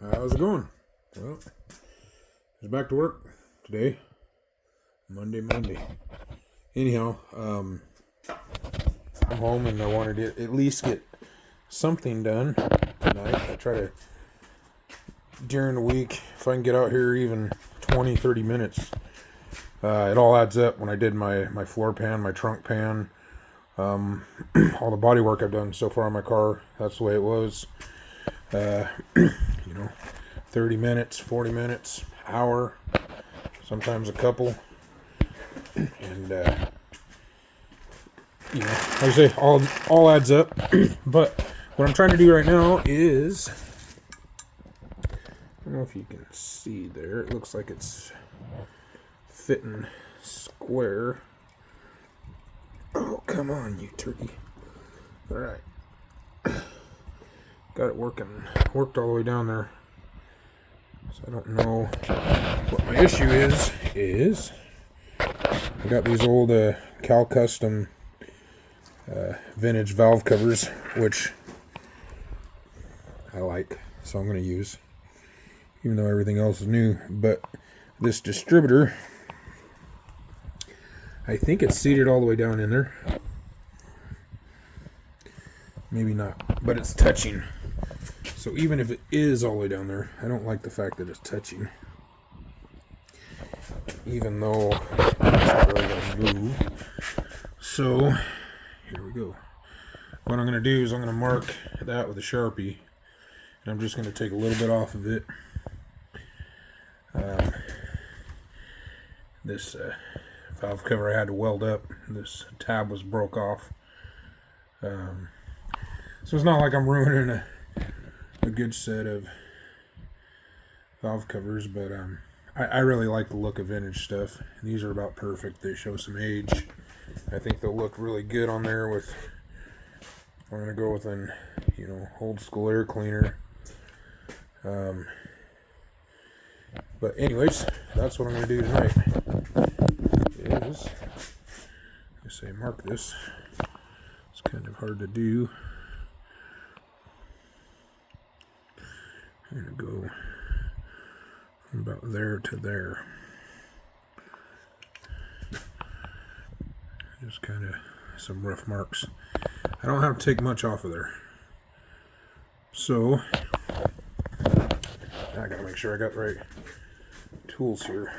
How's it going? Well, it's back to work today. Monday. Anyhow, I'm home and I wanted to at least get something done tonight. I try to, during the week, if I can get out here even 20-30 minutes, it all adds up. When I did my floor pan, my trunk pan, all the body work I've done so far on my car, that's the way it was. 30 minutes, 40 minutes, hour, sometimes a couple. And, like I say, all adds up. But what I'm trying to do right now is, I don't know if you can see there, it looks like it's fitting square. Oh, come on, you turkey. All right. Got it worked all the way down there. So I don't know what my issue is I got these old Cal Custom vintage valve covers, which I like, so I'm going to use, even though everything else is new. But this distributor, I think it's seated all the way down in there. Maybe not, but it's touching. So even if it is all the way down there, I don't like the fact that it's touching. Even though it's not really going to move. So, here we go. What I'm going to do is I'm going to mark that with a Sharpie. And I'm just going to take a little bit off of it. This valve cover I had to weld up. This tab was broke off. So it's not like I'm ruining a good set of valve covers, but I really like the look of vintage stuff. These are about perfect. They show some age. I think they'll look really good on there with, I'm going to go with an, old school air cleaner. But anyways, that's what I'm going to do tonight. Mark this. It's kind of hard to do. I'm going to go from about there to there. Just kind of some rough marks. I don't have to take much off of there. So, I got to make sure I got the right tools here.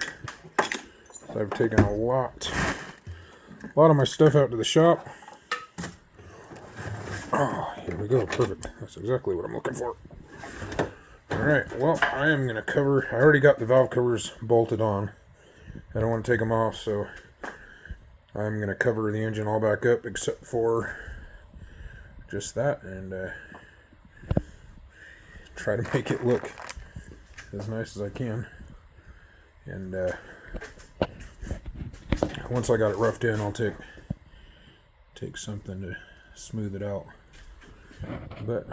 So I've taken a lot of my stuff out to the shop. Oh, here we go. Perfect. That's exactly what I'm looking for. Alright, well, I am going to cover, I already got the valve covers bolted on. I don't want to take them off, so I'm going to cover the engine all back up except for just that, and try to make it look as nice as I can. And once I got it roughed in, I'll take something to smooth it out. But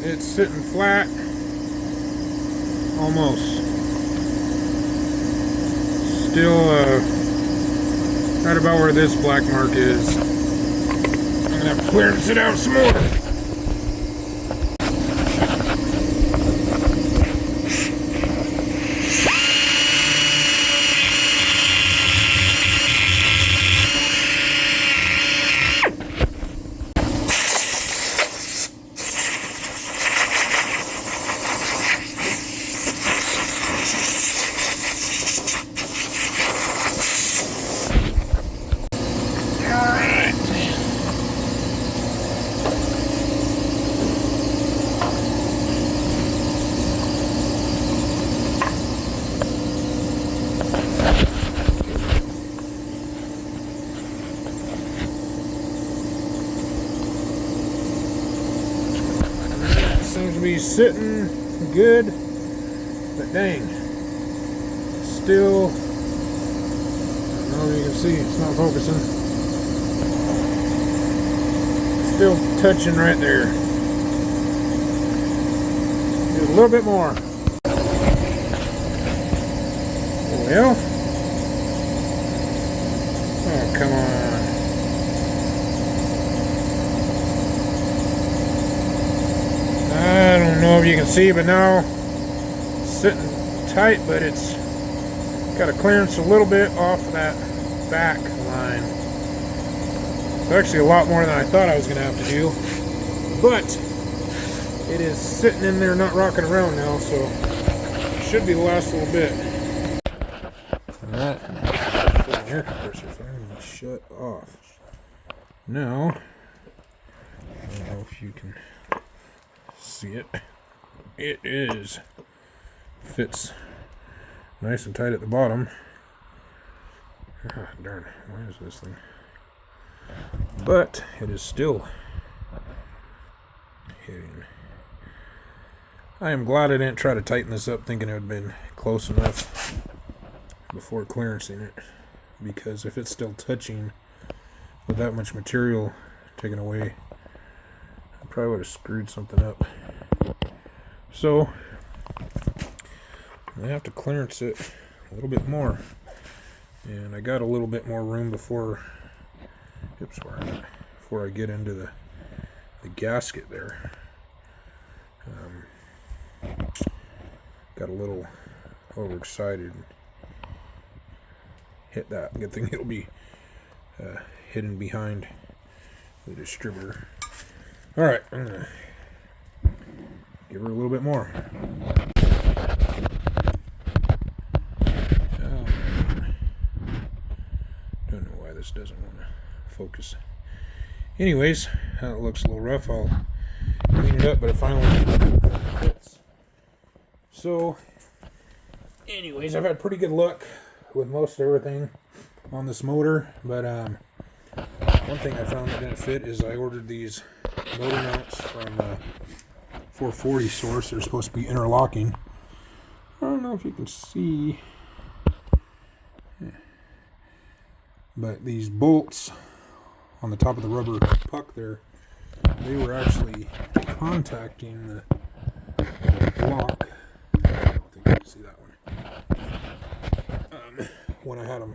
it's sitting flat, almost. Still right about where this black mark is. I'm gonna have to clear it out some more. be sitting good, but dang, still, I don't know if you can see, it's not focusing, still touching right there. Just a little bit more. Well, oh, come on. I don't know if you can see, but now it's sitting tight, but it's got a clearance a little bit off of that back line. It's actually a lot more than I thought I was going to have to do, but it is sitting in there, not rocking around now, so it should be the last little bit. Alright, air compressor finally shut off. Now, I don't know if you can see it. It fits nice and tight at the bottom. Ah, darn, where is this thing? But it is still hitting. I am glad I didn't try to tighten this up thinking it would have been close enough before clearancing it, because if it's still touching with that much material taken away, I probably would have screwed something up. So I have to clearance it a little bit more, and I got a little bit more room before I get into the gasket there. Got a little overexcited, hit that. Good thing it'll be hidden behind the distributor. Alright, I'm gonna give her a little bit more. Don't know why this doesn't want to focus. Anyways, it looks a little rough. I'll clean it up, but it finally fits. So, anyways, I've had pretty good luck with most everything on this motor, but one thing I found that didn't fit is I ordered these motor mounts from 440 source. They're supposed to be interlocking. I don't know if you can see, but these bolts on the top of the rubber puck there, they were actually contacting the block. I don't think you can see that one. When I had them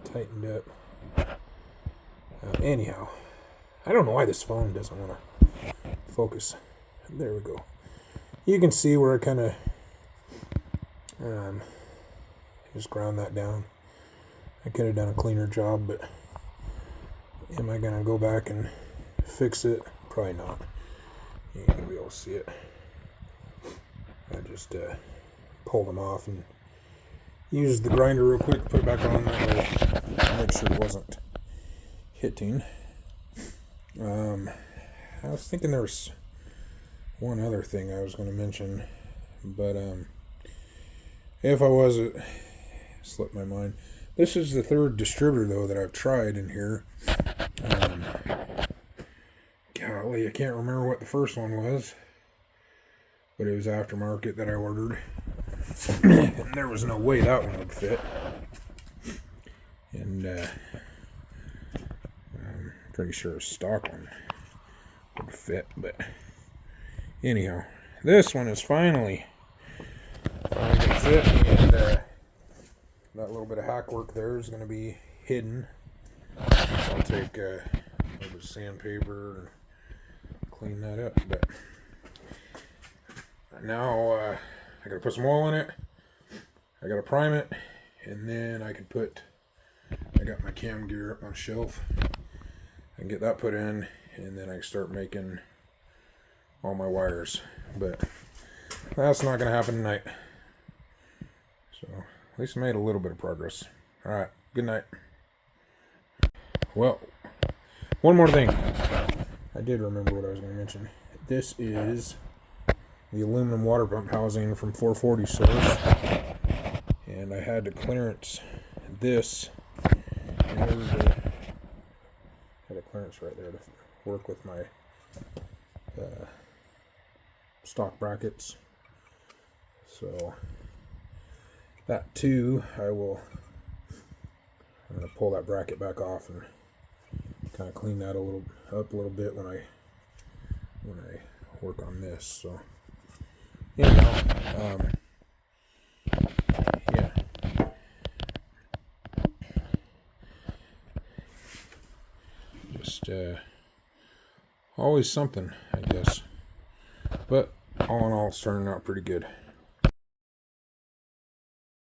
tightened up. Anyhow, I don't know why this phone doesn't want to focus. There we go. You can see where I kind of just ground that down. I could have done a cleaner job, but am I going to go back and fix it? Probably not. You ain't going to be able to see it. I just pulled them off and used the grinder real quick, put it back on that way, make sure it wasn't hitting. I was thinking there was one other thing I was going to mention, but if I was, it slipped my mind. This is the third distributor, though, that I've tried in here. Golly, I can't remember what the first one was, but it was aftermarket that I ordered. And there was no way that one would fit. And I'm pretty sure a stock one would fit, but anyhow, this one is finally gonna fit, and that little bit of hack work there is going to be hidden. I'll take a little bit of sandpaper and clean that up, but now I gotta put some oil in it, I gotta prime it, and then I got my cam gear up on a shelf. I can get that put in, and then I can start making all my wires, but that's not gonna happen tonight. So at least I made a little bit of progress. Alright, good night. Well, one more thing. I did remember what I was going to mention. This is the aluminum water pump housing from 440 source, and I had to clearance this in order to had a clearance right there to work with my stock brackets. So that too, I'm gonna pull that bracket back off and kind of clean that up a little bit when I work on this. So anyhow, yeah. Just always something, I guess. But all in all, it's turning out pretty good.